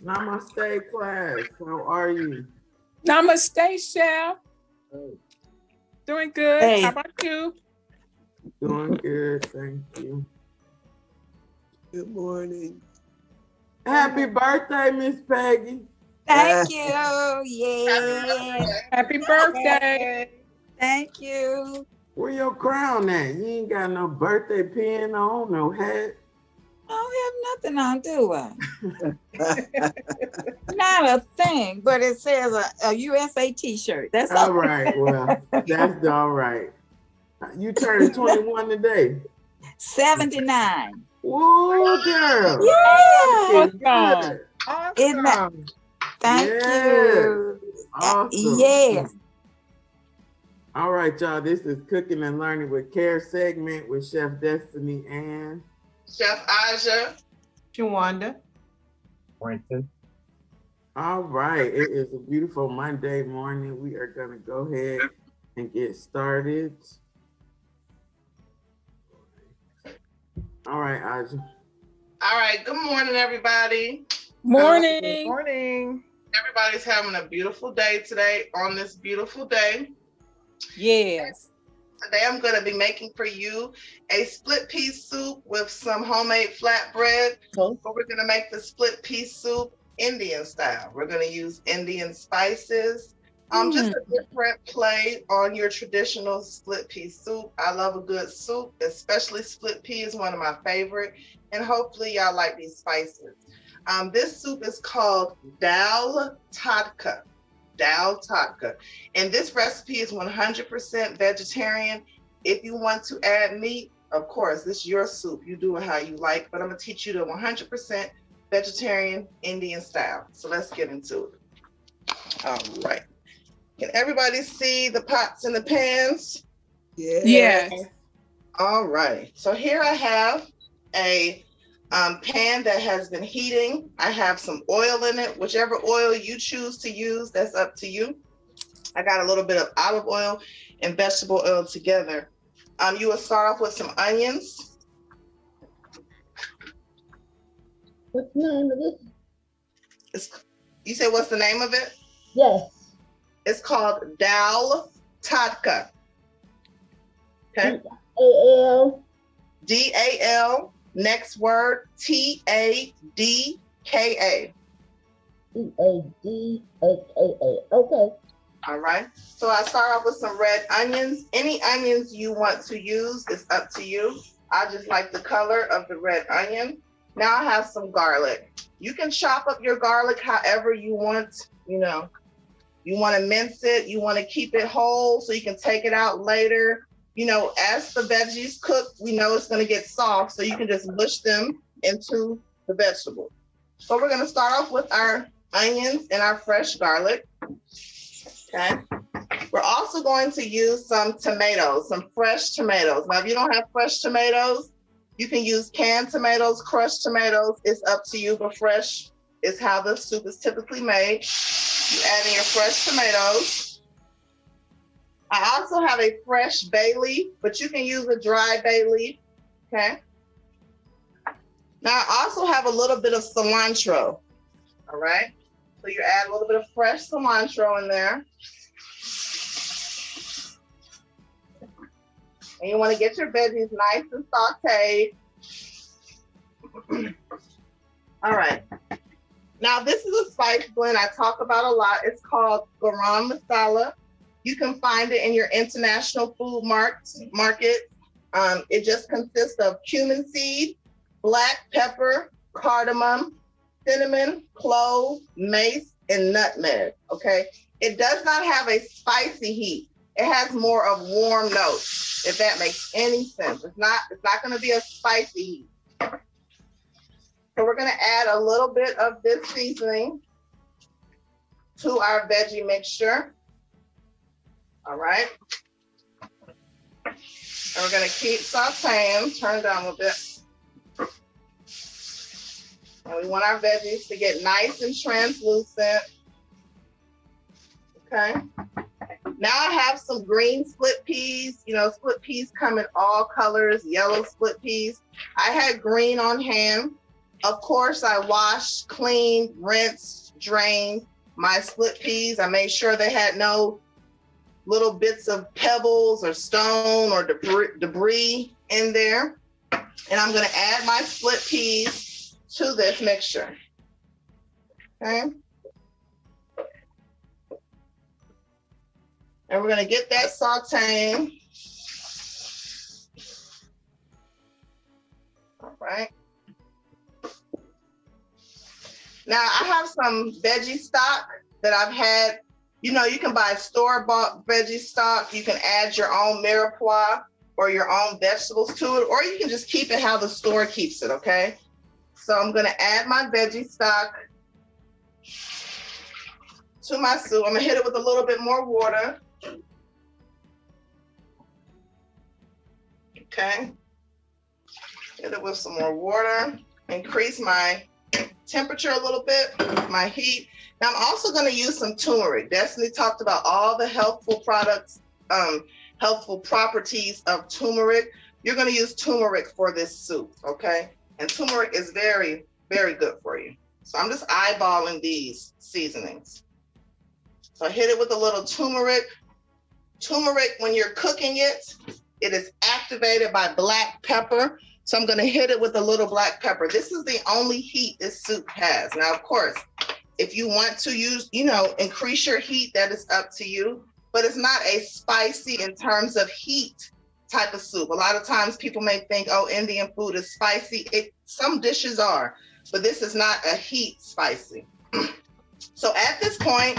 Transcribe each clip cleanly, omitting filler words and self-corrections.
Namaste, class. How are you? Namaste, Chef. Doing good. How Hey, about you? Doing good, thank you. Good morning. Happy birthday, Miss Peggy. thank you. Yes, Happy birthday. thank you. Where your crown at? You ain't got no birthday pin on, no hat. I don't have nothing on, do I? Not a thing, but it says a USA t-shirt. That's All all. right, well, that's all right. You turned 21 today. 79. Whoa, girl. Yeah. Looking good. Isn't that- Awesome. Thank Yes. you. Awesome. Yes. All right, y'all. This is Cooking and Learning with Care segment with Chef Destiny and Chef Asya. Shawanda. Brenton. all right. It is a beautiful Monday morning. We are going to go ahead and get started. All right, Aja. All right, good morning, everybody. Morning. Morning. Everybody's having a beautiful day today on this beautiful day. Yes. Today I'm going to be making for you a split pea soup with some homemade flatbread. Cool. But we're going to make the split pea soup Indian style. We're going to use Indian spices. Just a different play on your traditional split pea soup. I love a good soup, especially split pea is one of my favorite. And hopefully y'all like these spices. This soup is called Dal Tadka. Dal Tadka. And this recipe is 100% vegetarian. If you want to add meat, of course, this is your soup. You do it how you like, but I'm going to teach you the 100% vegetarian Indian style. So let's get into it. All right. Can everybody see the pots and the pans? Yes. All right. So here I have a pan that has been heating. I have some oil in it. Whichever oil you choose to use, that's up to you. I got a little bit of olive oil and vegetable oil together. You will start off with some onions. What's the name of this? You say what's the name of it? Yes. It's called Dal Tadka. Okay. A-L. D-A-L. Next word, T-A-D-K-A. E-A-D-A-K-A. Okay. All right. So I start off with some red onions. Any onions you want to use is up to you. I just like the color of the red onion. Now I have some garlic. You can chop up your garlic however you want. You know, you want to mince it. You want to keep it whole so you can take it out later. You know, as the veggies cook, we know it's going to get soft, so you can just mush them into the vegetable. So we're going to start off with our onions and our fresh garlic. Okay. We're also going to use some tomatoes, some fresh tomatoes. Now, if you don't have fresh tomatoes, you can use canned tomatoes, crushed tomatoes. It's up to you, but fresh is how the soup is typically made. You add in your fresh tomatoes. I also have a fresh bay leaf, but you can use a dry bay leaf, okay? Now I also have a little bit of cilantro, all right? So you add a little bit of fresh cilantro in there. And you wanna get your veggies nice and sauteed. All right. Now this is a spice blend I talk about a lot. It's called garam masala. You can find it in your international food market. It just consists of cumin seed, black pepper, cardamom, cinnamon, clove, mace, and nutmeg, okay? It does not have a spicy heat. It has more of warm notes, if that makes any sense. It's not gonna be a spicy heat. So we're gonna add a little bit of this seasoning to our veggie mixture. All right. And we're gonna keep sauteing, turn it down a little bit. And we want our veggies to get nice and translucent. Okay. Now I have some green split peas. You know, split peas come in all colors, yellow split peas. I had green on hand. Of course, I washed, cleaned, rinsed, drained my split peas. I made sure they had no little bits of pebbles or stone or debris in there. And I'm gonna add my split peas to this mixture, okay? And we're gonna get that sauteing. All right. Now I have some veggie stock that I've had. You know, you can buy store-bought veggie stock. You can add your own mirepoix or your own vegetables to it, or you can just keep it how the store keeps it, okay? So I'm gonna add my veggie stock to my soup. I'm gonna hit it with a little bit more water. Okay. Hit it with some more water. Increase my temperature a little bit, my heat. Now I'm also going to use some turmeric. Destiny talked about all the healthful products, healthful properties of turmeric. You're going to use turmeric for this soup, okay? And turmeric is very, very good for you. So I'm just eyeballing these seasonings. So I hit it with a little turmeric. Turmeric, when you're cooking it, it is activated by black pepper. So I'm gonna hit it with a little black pepper. This is the only heat this soup has. Now, of course, if you want to use, increase your heat, that is up to you, but it's not a spicy in terms of heat type of soup. A lot of times people may think, oh, Indian food is spicy. Some dishes are, but this is not a heat spicy. So at this point,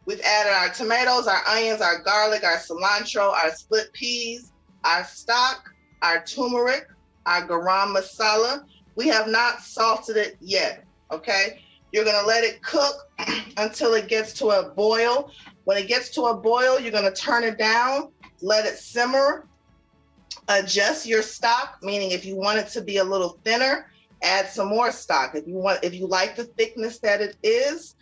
we've added our tomatoes, our onions, our garlic, our cilantro, our split peas, our stock, our turmeric, our garam masala. We have not salted it yet, okay? You're gonna let it cook until it gets to a boil. When it gets to a boil, you're gonna turn it down, let it simmer, adjust your stock, meaning if you want it to be a little thinner, add some more stock. If you like the thickness that it is,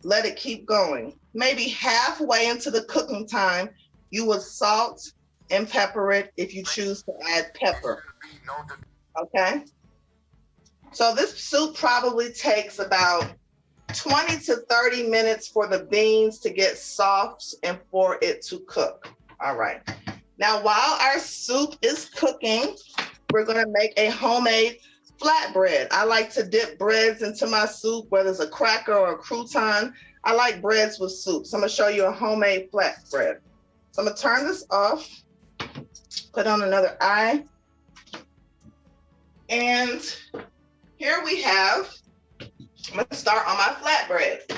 let it keep going. Maybe halfway into the cooking time, you will salt and pepper it if you choose to add pepper. Okay? So this soup probably takes about 20 to 30 minutes for the beans to get soft and for it to cook. All right. Now, while our soup is cooking, we're gonna make a homemade flatbread. I like to dip breads into my soup, whether it's a cracker or a crouton. I like breads with soup. So I'm gonna show you a homemade flatbread. So I'm gonna turn this off, put on another eye. And here we have, I'm gonna start on my flatbread.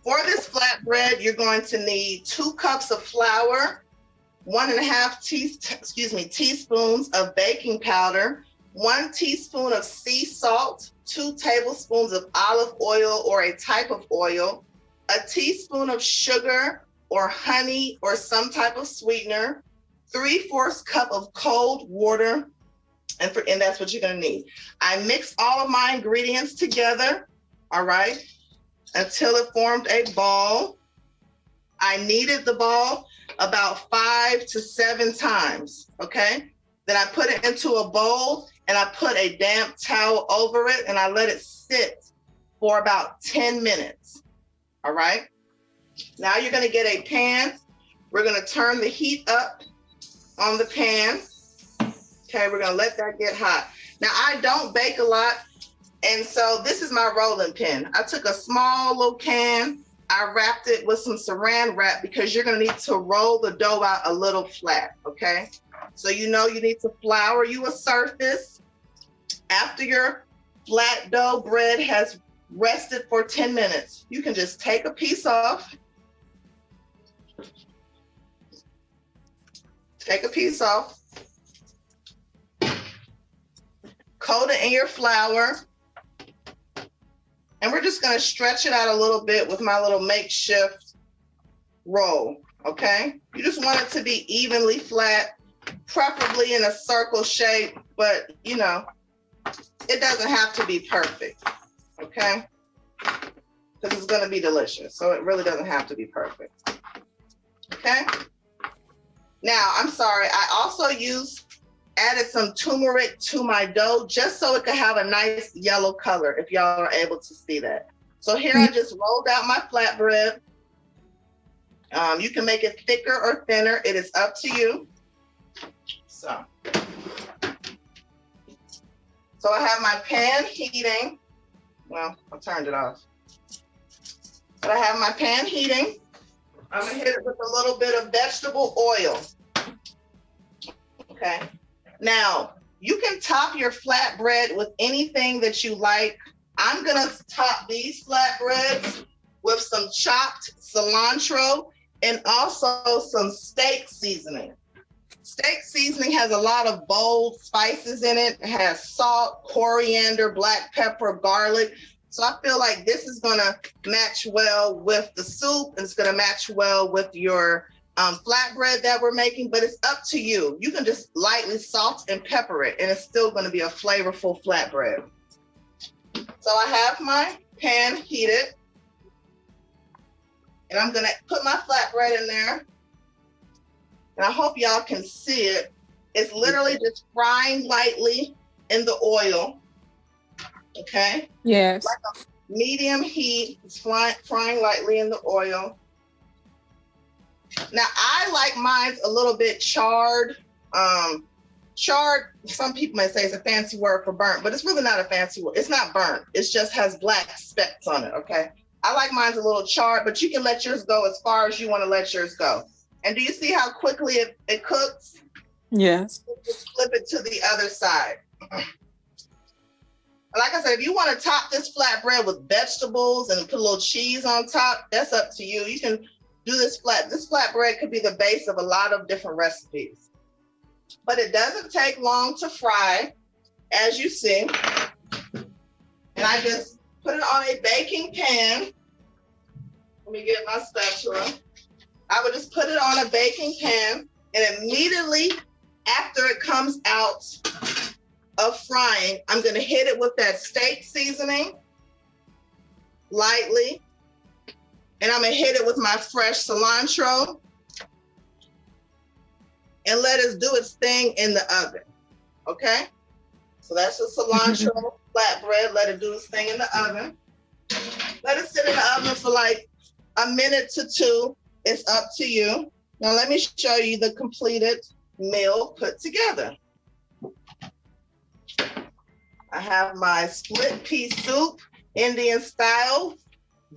For this flatbread, you're going to need 2 cups of flour, 1.5 teaspoons of baking powder, 1 teaspoon of sea salt, 2 tablespoons of olive oil or a type of oil, a teaspoon of sugar or honey or some type of sweetener, 3/4 cup of cold water, and that's what you're gonna need. I mixed all of my ingredients together, all right, until it formed a ball. I kneaded the ball about 5 to 7 times, okay? Then I put it into a bowl and I put a damp towel over it and I let it sit for about 10 minutes, all right? Now you're gonna get a pan. We're gonna turn the heat up on the pan. Okay, we're gonna let that get hot. Now I don't bake a lot, and so this is my rolling pin. I took a small little can, I wrapped it with some saran wrap because you're gonna need to roll the dough out a little flat, okay? So you need to flour you a surface. After your flat dough bread has rested for 10 minutes, you can just take a piece off. Take a piece off. Coat it in your flour. And we're just gonna stretch it out a little bit with my little makeshift roll, okay? You just want it to be evenly flat, preferably in a circle shape, but it doesn't have to be perfect, okay? Because it's gonna be delicious, so it really doesn't have to be perfect, okay? Now, I'm sorry, I also use added some turmeric to my dough just so it could have a nice yellow color, if y'all are able to see that. So here I just rolled out my flatbread. You can make it thicker or thinner. It is up to you. So I have my pan heating. Well, I turned it off. But I have my pan heating. I'm gonna hit it with a little bit of vegetable oil. Okay. Now, you can top your flatbread with anything that you like. I'm gonna top these flatbreads with some chopped cilantro and also some steak seasoning. Steak seasoning has a lot of bold spices in it. It has salt, coriander, black pepper, garlic. So I feel like this is gonna match well with the soup. And it's gonna match well with your flatbread that we're making, but it's up to you. You can just lightly salt and pepper it, and it's still gonna be a flavorful flatbread. So I have my pan heated, and I'm gonna put my flatbread in there. And I hope y'all can see it. It's literally just frying lightly in the oil. Okay? Yes. Like a medium heat, it's frying lightly in the oil. Now, I like mine a little bit charred. Charred, some people may say it's a fancy word for burnt, but it's really not a fancy word. It's not burnt. It just has black specks on it, okay? I like mine a little charred, but you can let yours go as far as you want to let yours go. And do you see how quickly it cooks? Yes. Just flip it to the other side. Like I said, if you want to top this flatbread with vegetables and put a little cheese on top, that's up to you. You can do this flatbread could be the base of a lot of different recipes. But it doesn't take long to fry, as you see. And I just put it on a baking pan. Let me get my spatula. I would just put it on a baking pan, and immediately after it comes out of frying, I'm gonna hit it with that steak seasoning lightly, and I'm gonna hit it with my fresh cilantro and let it do its thing in the oven, okay? So that's the cilantro flatbread, let it do its thing in the oven. Let it sit in the oven for like a minute to two. It's up to you. Now let me show you the completed meal put together. I have my split pea soup, Indian style,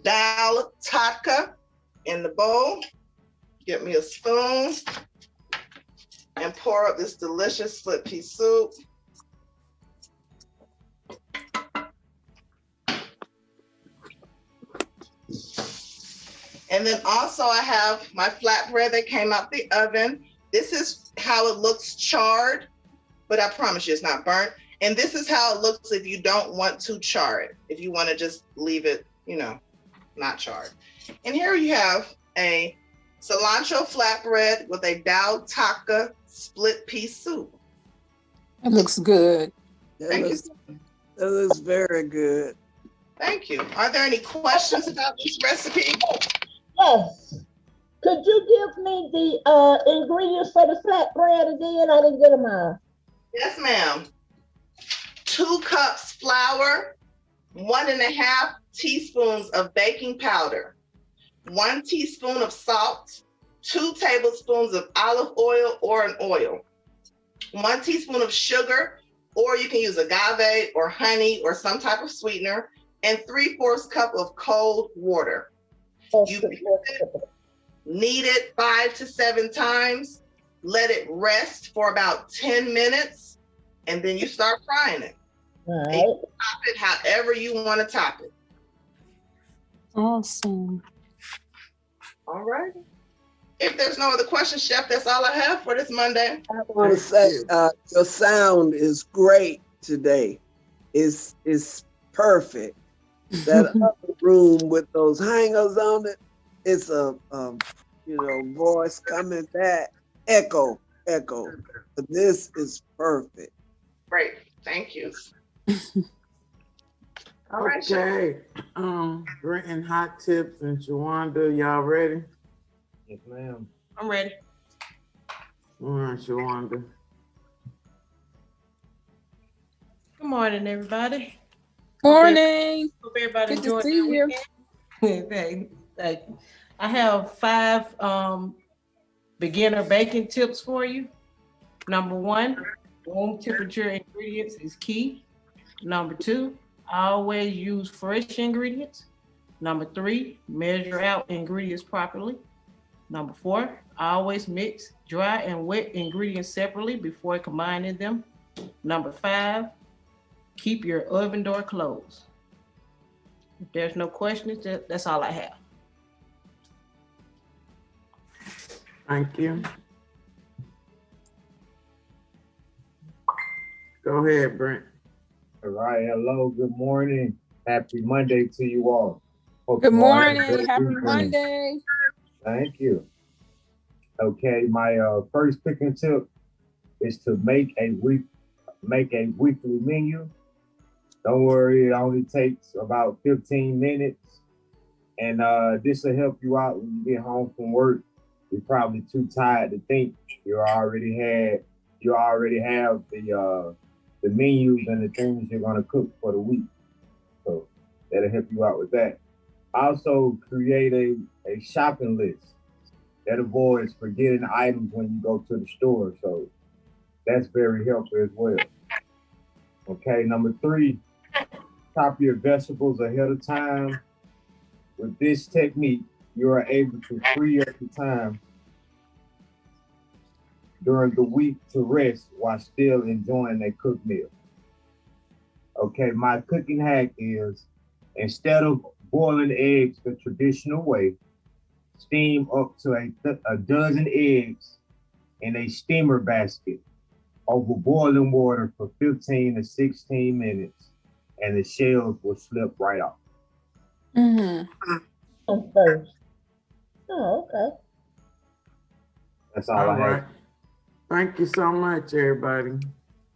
dal TADKA in the bowl. Get me a spoon and pour up this delicious split pea soup. And then also I have my flatbread that came out the oven. This is how it looks charred, but I promise you it's not burnt. And this is how it looks if you don't want to char it, if you want to just leave it, not charred. And here you have a cilantro flatbread with a dal TADKA split pea soup. It looks good. That looks very good. Thank you. Are there any questions about this recipe? Yes. Could you give me the ingredients for the flatbread again? I didn't get them all. Yes, ma'am. 2 cups flour, 1.5 teaspoons of baking powder, 1 teaspoon of salt, 2 tablespoons of olive oil or an oil, 1 teaspoon of sugar, or you can use agave or honey or some type of sweetener, and 3/4 cup of cold water. You knead it 5 to 7 times, let it rest for about 10 minutes, and then you start frying it. All right. And you top it however you want to top it. Awesome. All right. If there's no other questions, Chef, that's all I have for this Monday. I want to say your sound is great today. It's perfect. That other room with those hangers on it, it's a voice coming back, echo. But this is perfect. Great, thank you. All right, Chef. Okay. Brenton, Hot Tips, and Shawanda, y'all ready? Yes, ma'am. I'm ready. All right, Shawanda. morning, everybody. Morning. Hope everybody Good to enjoyed see their you. weekend. I have 5 beginner baking tips for you. Number 1, room temperature ingredients is key. Number 2, always use fresh ingredients. Number 3, measure out ingredients properly. Number 4, always mix dry and wet ingredients separately before combining them. Number 5, keep your oven door closed. If there's no questions, that's all I have. Thank you. Go ahead, Brent. All right, hello, good morning. Happy Monday to you all. Hope Good you all had a morning. great Happy weekend. Monday. Thank you. Okay, my first cooking tip is to make a weekly menu. Don't worry, it only takes about 15 minutes. And this will help you out when you get home from work. You're probably too tired to think. You already have the menus and the things you're gonna cook for the week. So that'll help you out with that. Also create a shopping list. That avoids forgetting items when you go to the store. So that's very helpful as well. Okay, number 3, chop your vegetables ahead of time. With this technique, you are able to free up the time during the week to rest while still enjoying a cooked meal. Okay, my cooking hack is, instead of boiling eggs the traditional way, steam up to a dozen eggs in a steamer basket over boiling water for 15 to 16 minutes, and the shells will slip right off. First. Oh, okay. That's all I have. Thank you so much, everybody.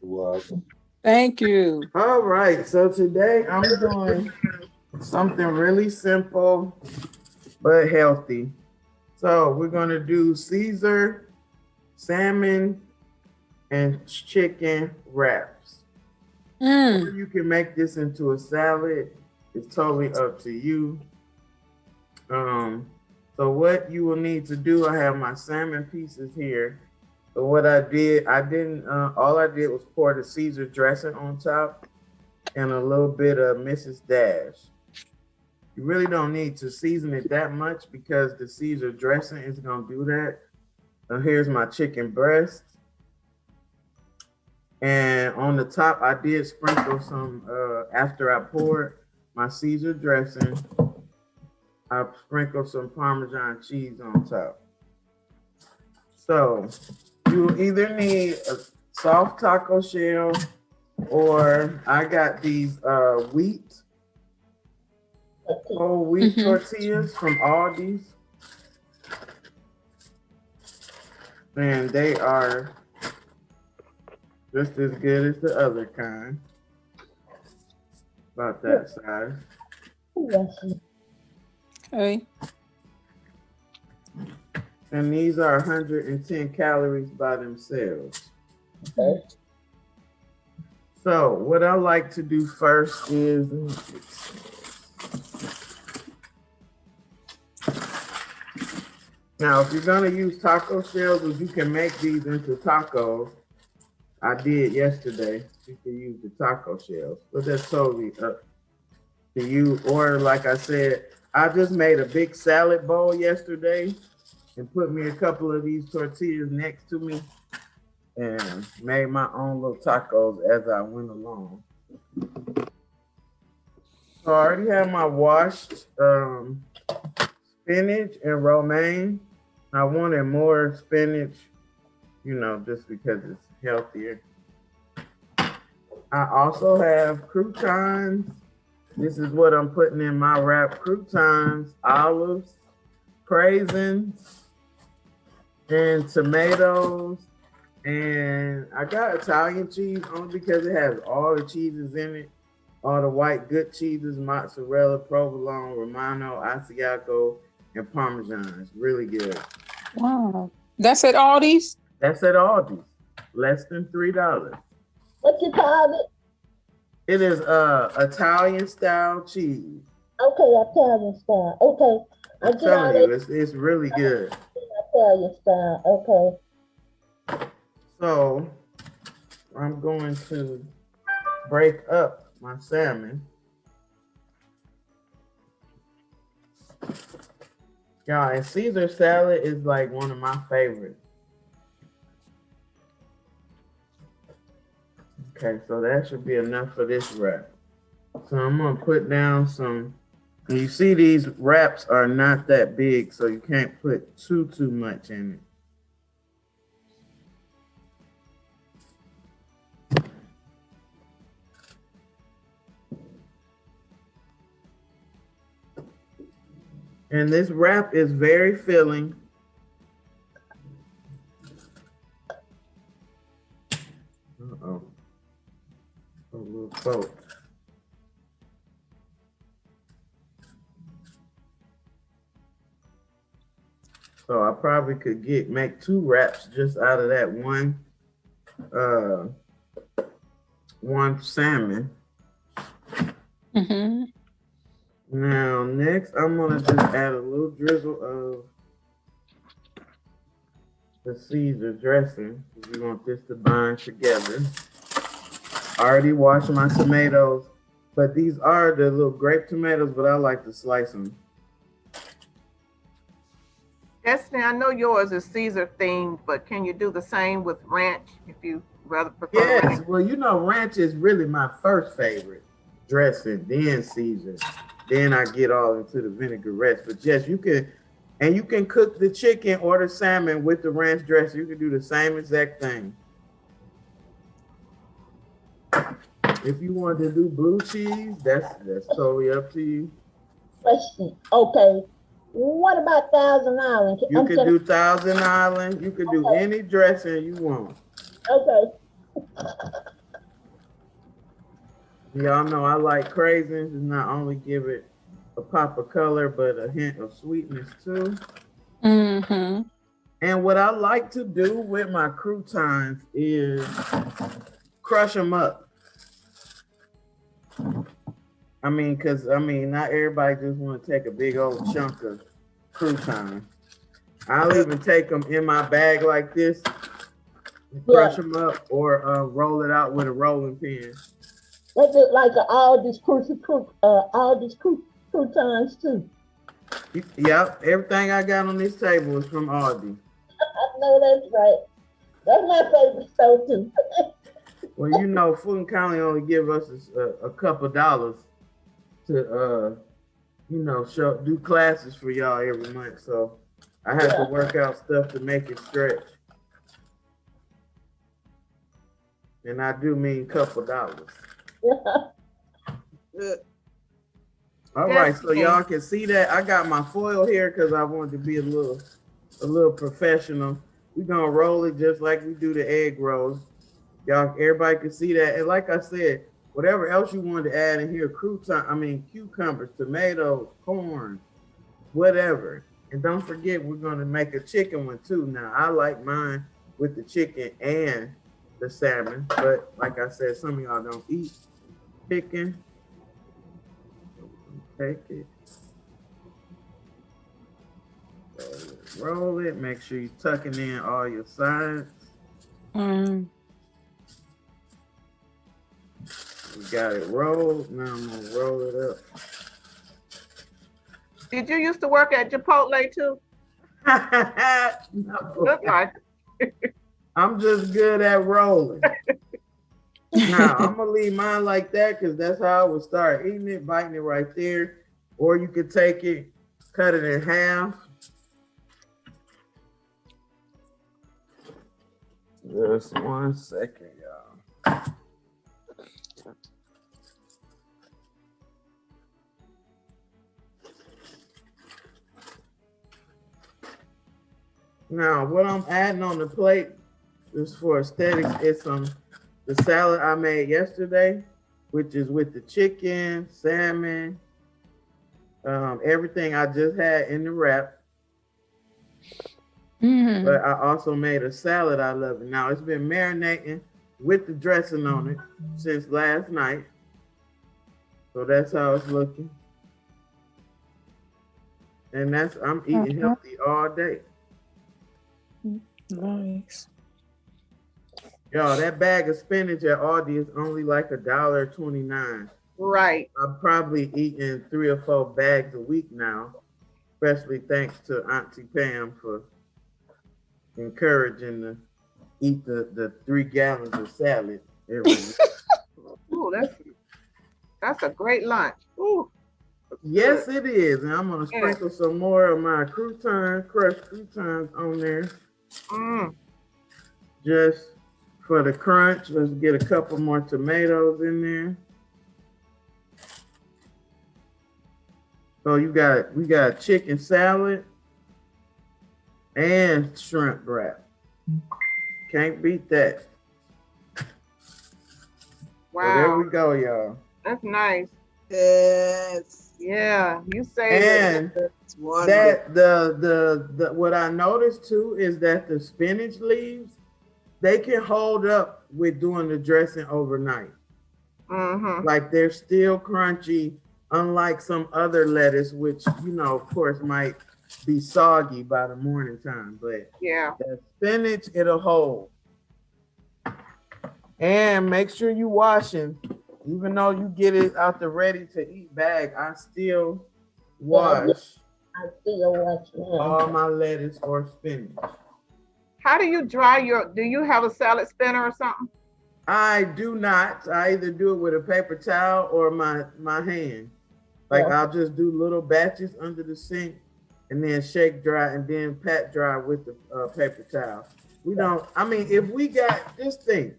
You're welcome. Thank you. All right, so today I'm doing something really simple but healthy. So we're gonna do Caesar salmon and chicken wraps. Or you can make this into a salad. It's totally up to you. So what you will need to do, I have my salmon pieces here. So what I did, all I did was pour the Caesar dressing on top and a little bit of Mrs. Dash. You really don't need to season it that much because the Caesar dressing is gonna do that. Now here's my chicken breast. And on the top, I did sprinkle some, after I poured my Caesar dressing, I sprinkled some Parmesan cheese on top. So you either need a soft taco shell, or I got these whole wheat tortillas from Aldi's. And they are just as good as the other kind. About that size. Okay. And these are 110 calories by themselves. Okay. So what I like to do first is, now if you're gonna use taco shells, you can make these into tacos. I did yesterday. You can use the taco shells, but that's totally up to you. Or like I said, I just made a big salad bowl yesterday and put me a couple of these tortillas next to me and made my own little tacos as I went along. So I already have my washed spinach and romaine. I wanted more spinach, just because it's healthier. I also have croutons. This is what I'm putting in my wrap: croutons, olives, craisins, and tomatoes. And I got Italian cheese only because it has all the cheeses in it. All the white good cheeses: mozzarella, provolone, romano, asiago, and parmesan. It's really good. Wow. That's at Aldi's? That's at Aldi's. Less than $3. What you call it? It is Italian style cheese. Okay, Italian style. Okay, I I'm get all telling that you, it's really good. Italian style. Okay. So I'm going to break up my salmon. Yeah, and Caesar salad is like one of my favorites. Okay, so that should be enough for this wrap. So I'm gonna put down some. You see, these wraps are not that big, so you can't put too much in it. And this wrap is very filling. Uh-oh. A little salt. So I probably could make 2 wraps just out of that one salmon. Mm-hmm. Now next I'm gonna just add a little drizzle of the Caesar dressing. We want this to bind together. I already washed my tomatoes, but these are the little grape tomatoes, but I like to slice them. Destiny, I know yours is Caesar themed, but can you do the same with ranch if you rather prefer Yes, ranch? well, you know, ranch is really my first favorite dressing, then Caesar. Then I get all into the vinaigrette. But yes, you can cook the chicken or the salmon with the ranch dressing. You can do the same exact thing. If you want to do blue cheese, that's totally up to you. Question. Okay. What about Thousand Island? You can do Thousand Island. You can do any dressing you want. Okay. Y'all know I like craisins and not only give it a pop of color, but a hint of sweetness too. Mm-hmm. And what I like to do with my croutons is crush them up. Not everybody just want to take a big old chunk of crouton. I'll even take them in my bag like this, crush them up, or roll it out with a rolling pin. That's it, like all these croutons too. Yep, everything I got on this table is from Aldi. I know that's right. That's my favorite store too. Well, you know, Fulton County only give us a couple dollars to do classes for y'all every month. So I have to work out stuff to make it stretch. And I do mean couple dollars. All right, so y'all can see that I got my foil here because I wanted to be a little professional. We're gonna roll it just like we do the egg rolls. Everybody can see that. And like I said, whatever else you wanted to add in here, cucumbers, tomatoes, corn, whatever. And don't forget, we're gonna make a chicken one too. Now, I like mine with the chicken and the salmon, but like I said, some of y'all don't eat chicken. Take it. Roll it. Make sure you're tucking in all your sides. We got it rolled. Now I'm gonna roll it up. Did you used to work at Chipotle too? No. Look like. I'm just good at rolling. Now I'm gonna leave mine like that because that's how I would start eating it, biting it right there. Or you could take it, cut it in half. Just 1 second, y'all. Now, what I'm adding on the plate is for aesthetics. It's the salad I made yesterday, which is with the chicken, salmon, everything I just had in the wrap. Mm-hmm. But I also made a salad I love it. Now, it's been marinating with the dressing on it since last night. So that's how it's looking. And I'm eating healthy all day. Nice. Yo, that bag of spinach at Aldi is only like $1.29. Right. I'm probably eating 3 or 4 bags a week now, especially thanks to Auntie Pam for encouraging to eat the 3 gallons of salad every week. Ooh, that's a great lunch. Ooh. Yes, it is. And I'm gonna sprinkle some more of my crushed croutons on there. Just for the crunch. Let's get a couple more tomatoes in there. So we got chicken salad and shrimp wrap. Can't beat that. Wow. So there we go, y'all. That's nice. Yes. Yeah, you say And that the what I noticed too is that the spinach leaves, they can hold up with doing the dressing overnight. Like they're still crunchy, unlike some other lettuce, which of course might be soggy by the morning time. But yeah, the spinach, it'll hold. And make sure you washing, even though you get it out the ready to eat bag. I still wash. All my lettuce or spinach. How do you dry do you have a salad spinner or something? I do not. I either do it with a paper towel or my hand. Like I'll just do little batches under the sink and then shake dry and then pat dry with the paper towel. We don't, I mean, if we got this thing,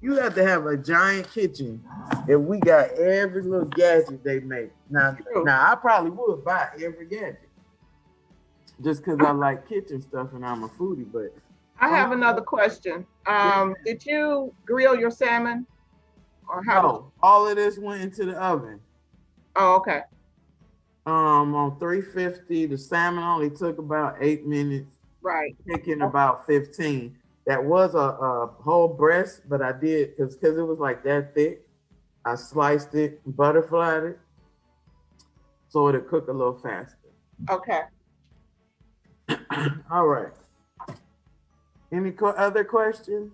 you have to have a giant kitchen if we got every little gadget they make. Now I probably would buy every gadget just because I like kitchen stuff and I'm a foodie, but I have another question. Did you grill your salmon? Or how? No, all of this went into the oven. Oh, okay. On 350, the salmon only took about 8 minutes. Right. Chicken about 15. That was a whole breast, but I did because it was like that thick. I sliced it, butterflied it, so it'll cook a little faster. Okay. All right. Any other questions?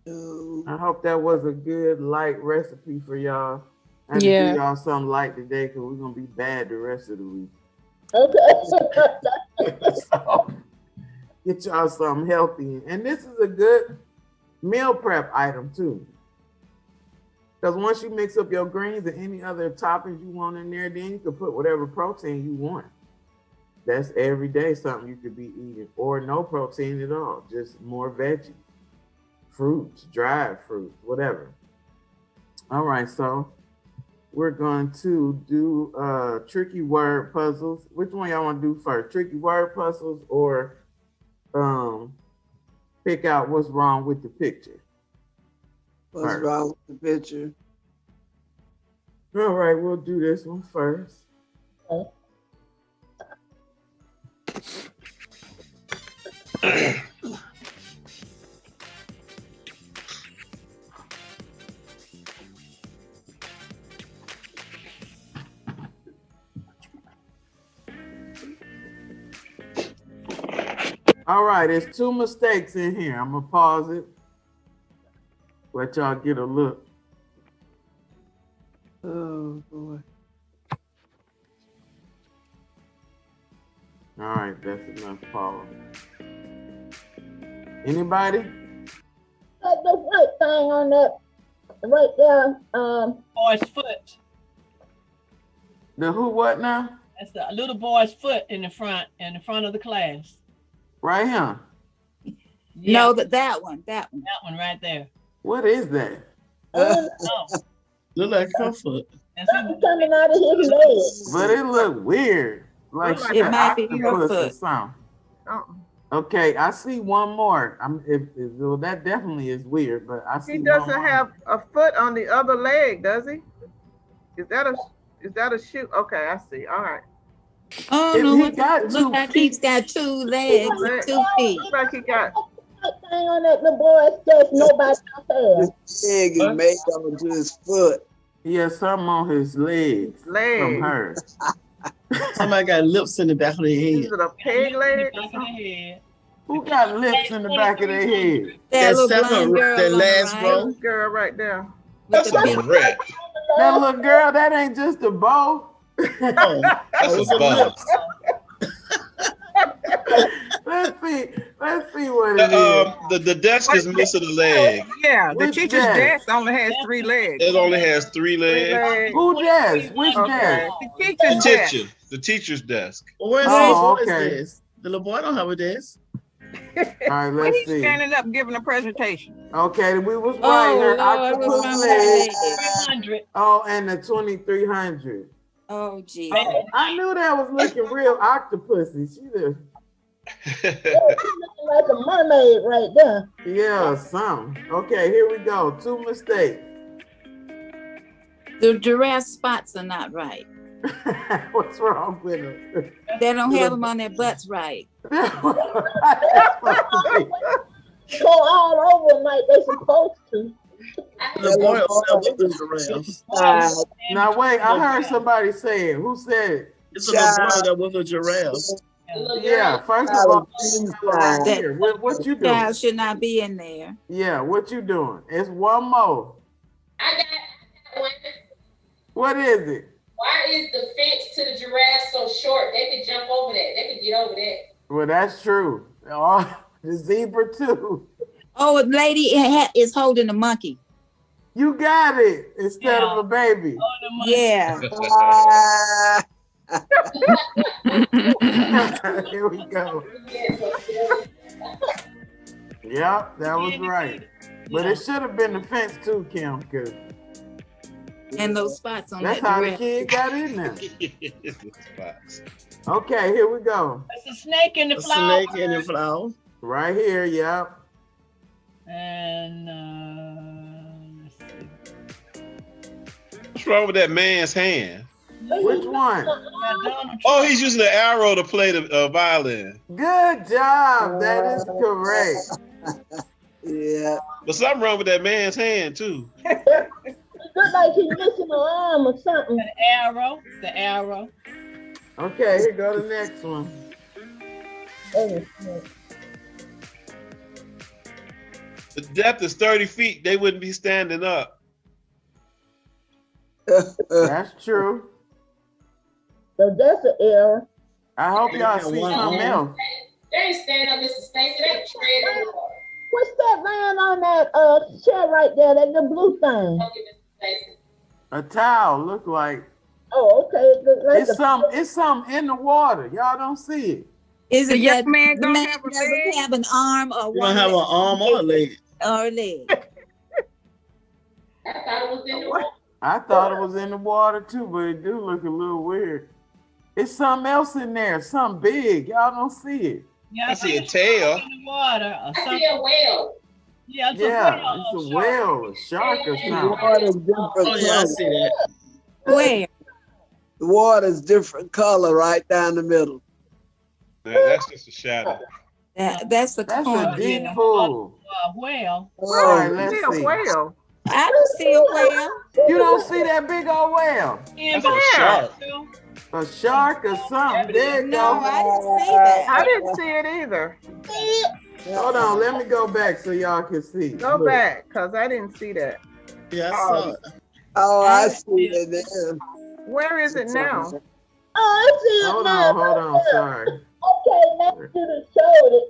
I hope that was a good light recipe for y'all. I had to do y'all something light today because we're gonna be bad the rest of the week. Okay. So get y'all something healthy. And this is a good meal prep item too. Because once you mix up your greens and any other toppings you want in there, then you can put whatever protein you want. That's every day something you could be eating, or no protein at all, just more veggies, fruits, dried fruits, whatever. All right, so we're going to do tricky word puzzles. Which one y'all want to do first? Tricky word puzzles or pick out what's wrong with the picture? What's wrong with the picture? All right, we'll do this one first. All right, there's 2 mistakes in here. I'm gonna pause it. Let y'all get a look. Oh boy. All right, that's enough pause. Anybody? The white thing on that right there. Boy's foot. The who what now? That's the little boy's foot in the front of the class. Right here. Yeah. No, that one. That one right there. What is that? Look like her foot. That's coming out of his leg. But it look weird. Like it might be your foot. Okay, I see one more. Well, that definitely is weird, but I see. He doesn't have a foot on the other leg, does he? Is that a shoe? Okay, I see. All right. Oh no! Look like he's got 2 legs, 2 feet. Looks like he got. Thing on that little boy's chest, nobody else has. His leg is made onto his foot. He has something on his legs from Leg. her. Somebody got lips in the back of their Is head. it a peg leg or Back of the something? head. Who got lips in the back of their head? That That little second, blonde girl that on the last right row. Girl right there. with That's the a big barrette. That little girl, that ain't just a bow. Oh, That's those a are bun. lips. Let's see what it is. The desk is missing a leg. Yeah, the Which teacher's desk? desk only has 3 legs. It only has 3 3 legs. legs. Who desk? Which Okay. desk? The teacher's desk. The teacher's desk. Where's Oh, the boy's okay. desk? The little boy don't have a desk. All right, When let's he's see. standing up giving a presentation. Okay, we was right. Oh, Her Lord, what's octopus wrong with leg. that? 300. Oh, and the 2300. Oh, gee. Oh, I knew that was looking real octopusy. She did. Looking like a mermaid right there. Yeah, something. Okay, here we go. 2 mistakes. The giraffe spots are not right. What's wrong with them? They don't have them on their butts right. Go all over them like they supposed to. The boy will sell the giraffe. Now wait, I heard somebody say it. Who said it? It's a little boy that was a giraffe. Yeah, first of all, right here. What you doing? Child should not be in there. Yeah, what you doing? It's one more. I got one. What is it? Why is the fence to the giraffe so short? They could jump over that. They could get over that. Well, that's true. Oh, the zebra too. Oh, a lady is holding a monkey. You got it instead of a baby. Yeah. Here we go. Yep, that was right. But it should have been the fence too, Kim, because And those spots on that's that how the giraffe. kid got in there. Okay, here we go. It's a snake in the A flower. snake in the flower. Right here, yep. And let's see. What's wrong with that man's hand? Which one? Oh, he's using the arrow to play the violin. Good job. That is correct. Yeah. But something wrong with that man's hand too. Look like he's missing an arm or something. The arrow. Okay, here go the next one. The depth is 30 feet. They wouldn't be standing up. That's true. So that's an error. I hope y'all see something else. They ain't stand up, Mr. Stacy. They tread in the water. What's that laying on that chair right there? That the blue thing. Okay, Mr. Stacy. A towel look like Oh, okay. It look like it's something in the water. Y'all don't see it. Is The it young that man the don't man have a doesn't leg? have an arm or You one don't have an leg? arm or a leg. Or a leg? I thought it was in the water. I thought it was in the water too, but it do look a little weird. It's something else in there, something big. Y'all don't see it. Yeah, I see a tail. in the water. Or I something. see a whale. Yeah, it's Yeah, a whale. it's a whale, a shark or The something. water's different Oh, yeah, I color. see that. Where? The water's different color right down the middle. That's just a shadow. That's the That's corner. a deep Yeah. pool. Whale. All right, Oh, let's See a see. whale. I don't see a whale. You don't see that big old whale? Yeah, That's a shark. A shark or something? There you No, go. I didn't see that. I didn't see it either. Hold on, let me go back so y'all can see. Go Look. back, because I didn't see that. Yeah, I saw it. oh, I see it there. Where is it now? Oh, I see it Hold now. on, sorry. Okay, now you done showed it.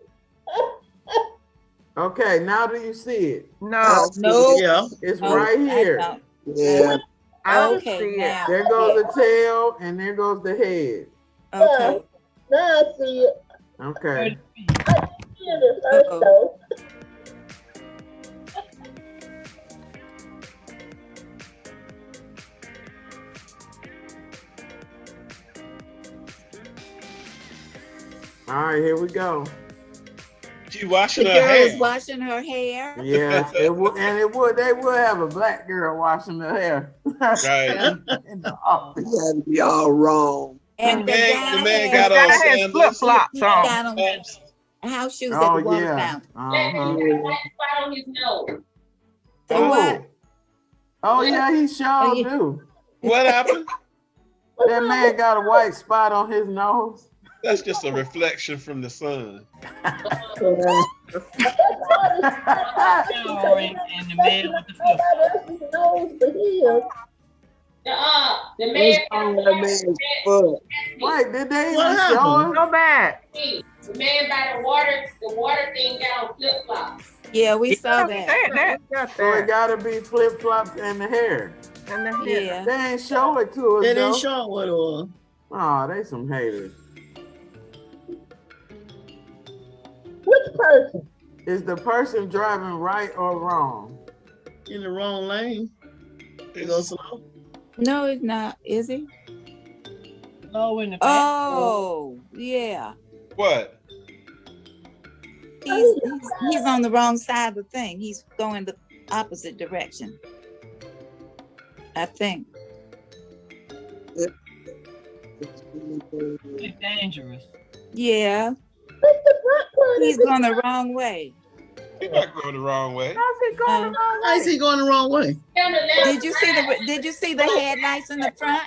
Okay, now do you see it? No, No. Yeah. It's Oh, right here. Yeah. I don't Okay, see it. now. There goes the tail and there goes the head. Okay. Now I see it. Okay. I see it at first though. All right, here we go. She washing The her girl is hair. washing her hair. Yes, they would have a black girl washing her hair. Right. In the office. You had to be all wrong. And The man guy got The on guy has sandals. flip-flops on. got on house shoes at Oh the water yeah. fountain. That Uh-huh. man got a white spot on his nose. The what? Oh yeah, he sure yeah. do. What happened? That man got a white spot on his nose. That's just a reflection from the sun. And the man with the flip. The What's man on that man's foot? Wait, did they What even show happened? him? Go back. the man by the water thing got on flip flops. Yeah, we saw Said that. that. Got So it that. gotta be flip flops and the hair. And the hair. Yeah. They ain't show it to us They though. didn't show what it was. Oh, they some haters. Which person? Is the person driving right or wrong? In the wrong lane. They go slow. No, it's not. Is he? Low in the back. Oh, yeah. What? He's on the wrong side of the thing. He's going the opposite direction. I think. It's dangerous. Yeah. What's the front one? He's going the wrong way. He's not going the wrong way. How's he going the wrong Why is way? he going the wrong way? Did you see the headlights in the front?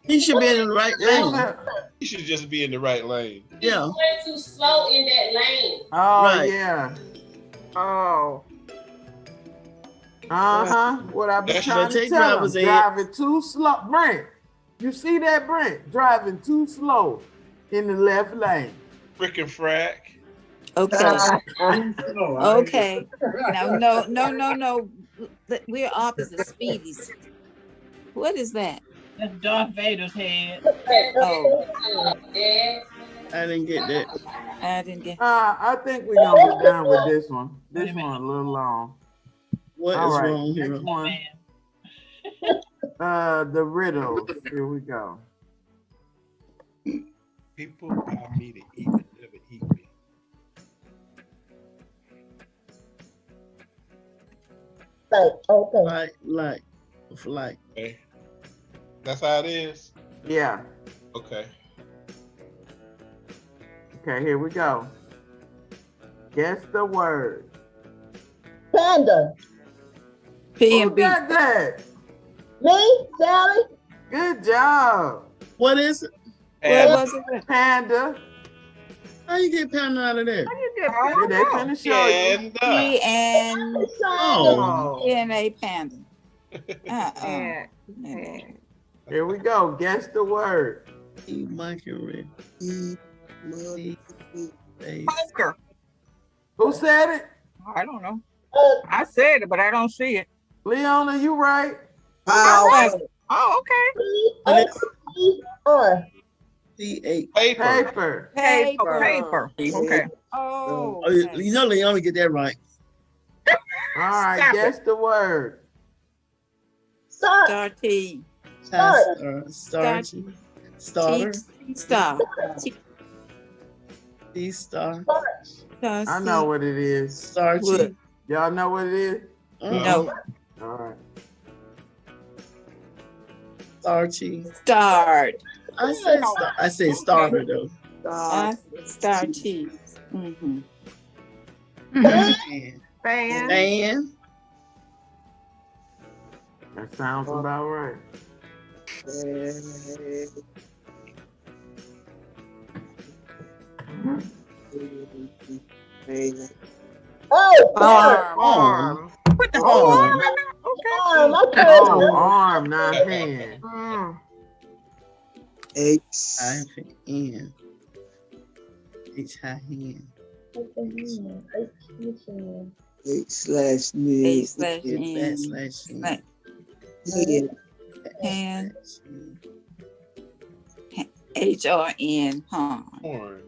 He should be in the right lane. He should just be in the right lane. Yeah. Went too slow in that lane. Oh Right. yeah. Oh. Uh-huh. What I be That's trying what to take tell him. drivers in. Driving too slow. Brent, you see that, Brent? Driving too slow in the left lane. Frickin' frack. Okay. No, Okay. No. We're opposite speedies. What is that? That's Darth Vader's head. Oh, Yeah. I didn't get that. I didn't get. I think we're gonna be done with this one. This one a little long. What All is right, wrong here? next one. The riddles. Here we go. People buy me to eat but never eat me. Okay. Like. Okay. That's how it is? Yeah. Okay. Okay, here we go. Guess the word. Panda. P Who and B. got that? Me, Sally. Good job. What is it? What was it? Panda. How you get pounded out of there? How you get Did they finish showing you? P and Oh. P and A panda. Yeah. Yeah. Here we go. Guess the word. Eat monkey. Poker. Who said it? I don't know. I said it, but I don't see it. Leona, you right. Power. Oh, okay. P-A-P-E-R. C-A. Paper. Paper. Okay. Oh. Oh, you know Leona get that right. All right, Stop guess the word. Start. Star T. Starter. Star. T. D-star. I know what it is. Starchy. Y'all know what it is? No. All right. Starchy. Start. I say starter though. Star T. Mm-hmm. Fan. Fan. That sounds about right. Oh, Arm. Put the arm. Okay. Arm, not hand. H-I-N. H-I-N. H/N. Hand. H-R-N. Horn.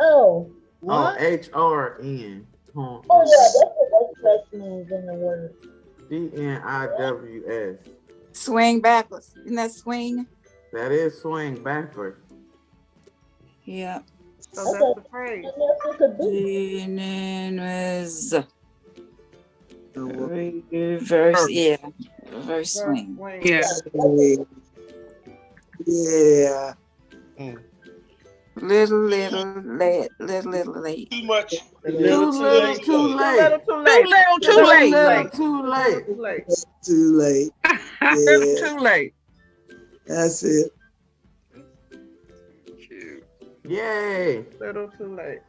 Oh. Oh, H-R-N. Oh, yeah, that's what that means in the word. D-N-I-W-S. Swing backwards. Isn't that swing? That is swing backward. Yeah. So that's the phrase. Reverse, yeah. Reverse swing. Yeah. Yeah. Little late. Too much. Too little, too late. Too little, too late. Too late. too late. Little Yeah, too late. that's it. Shoot. Yay. Little too late.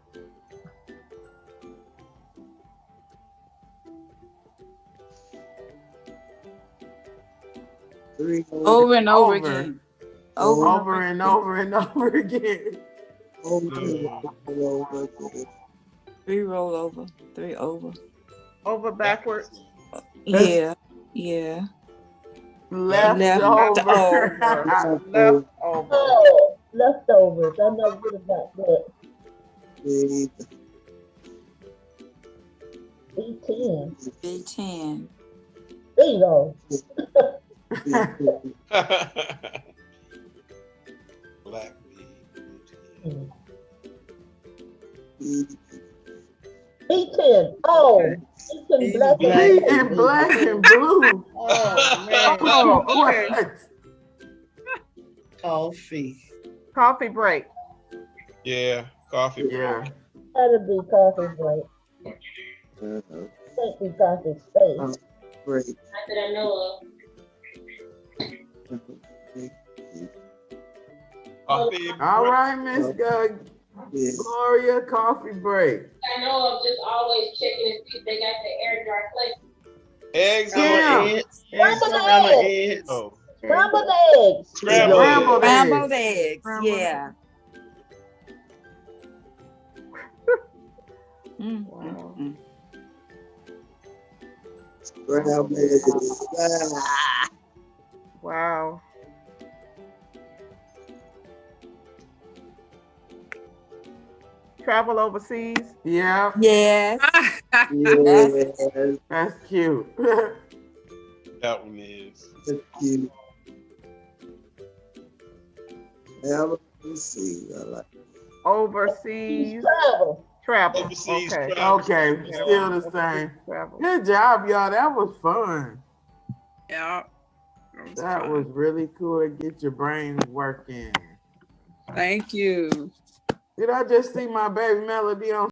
Three Over and over Over. again. Over and Over and over and over again. over and over again. 3 roll over, 3 over. Over backwards. Yeah, yeah. Left Left over. Left over. Oh, leftovers. I never would have got that. Three, B10. B10. Bingo. Black bean. B10. Oh, B10 black and Pink and black and blue. Oh man. Oh, okay. what? Coffee. Coffee break. Yeah, coffee. Yeah. Gotta be coffee break. Can't be coffee space. Great. Not that I know of. Coffee. All right, Miss Yeah. Gloria, coffee break. I know of just always checking and see if they got the air dry place. Eggs Yeah. and Eggs. Eggs around the eggs. oh, Scrambled eggs. scrambled. Scrambled Scrambled eggs. eggs. Yeah. Mm. Scrambled eggs. Ah. Wow. Travel overseas. Yeah, Yes. Yes, that's cute. That one is. that's cute. Now, let's see. I like Overseas Travel. travel. Overseas Okay. travel. Okay, still the same. Travel. Good job, y'all. That was fun. Yeah. That fun. was really cool to get your brain working. Thank you. Did I just see my baby Melody on